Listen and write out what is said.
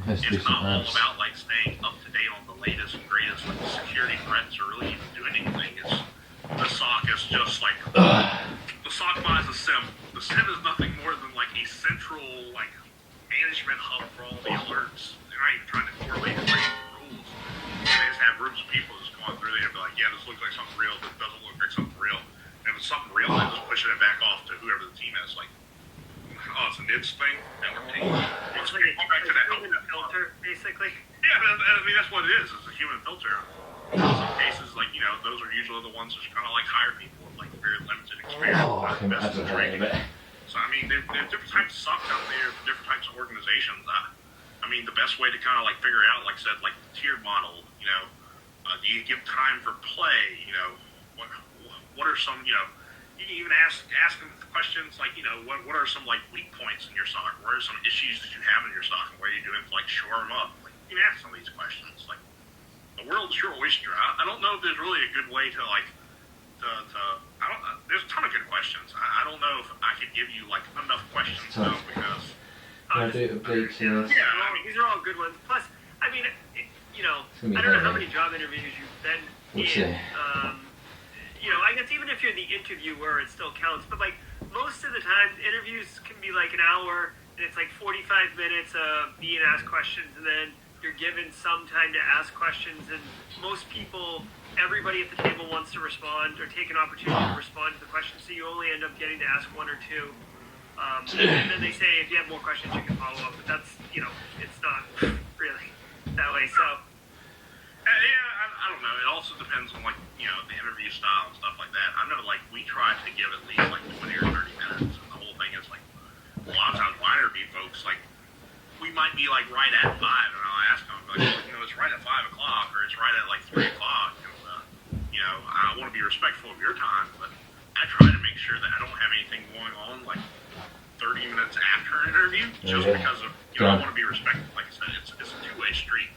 it's not all about like staying up to date on the latest and greatest like security threats or really even doing anything. It's the SOC is just like the SOC buys a SIM. The SIM is nothing more than like a central like management hub for all the alerts. They're not even trying to correlate the rules. And they just have groups of people just going through there and be like, yeah, this looks like something real. This doesn't look like something real. And if it's something real, they're just pushing it back off to whoever the team is. Like, oh, it's a NIDS thing. Once we get back to that filter, basically. Yeah, I mean that's what it is. It's a human filter. In some cases, like those are usually the ones that kind of like hire people with like very limited experience. I can imagine training. So I mean, there are different types of SOC out there, different types of organizations. I mean, the best way to kind of like figure out, like I said, like the tiered model. Do you give time for play? What are some, you can even ask them questions like, what are some like weak points in your SOC? What are some issues that you have in your SOC? And what are you doing to like shore them up? Like, you can ask some of these questions. Like, the world is your oyster. I don't know if there's really a good way to like, there's a ton of good questions. I don't know if I could give you like enough questions though, because. Can I do a bleach in this? Yeah, I mean, these are all good ones. Plus, I mean, I don't know how many job interviews you've been in. I guess even if you're the interviewer, it still counts. But like most of the time, interviews can be like an hour, and it's like 45 minutes of being asked questions, and then you're given some time to ask questions. And most people, everybody at the table wants to respond or take an opportunity to respond to the question, so you only end up getting to ask one or two. And then they say if you have more questions, you can follow up. But that's it's not really that way. So. I don't know. It also depends on like the interview style and stuff like that. I know like we try to give at least like 20 or 30 minutes, and the whole thing is like a lot of times when I interview folks, like we might be like right at 5, and I'll ask them like, it's right at 5 o'clock or it's right at like 3 o'clock. And, I want to be respectful of your time, but I try to make sure that I don't have anything going on like 30 minutes after an interview, just because of I want to be respectful. Like I said, it's a two-way street.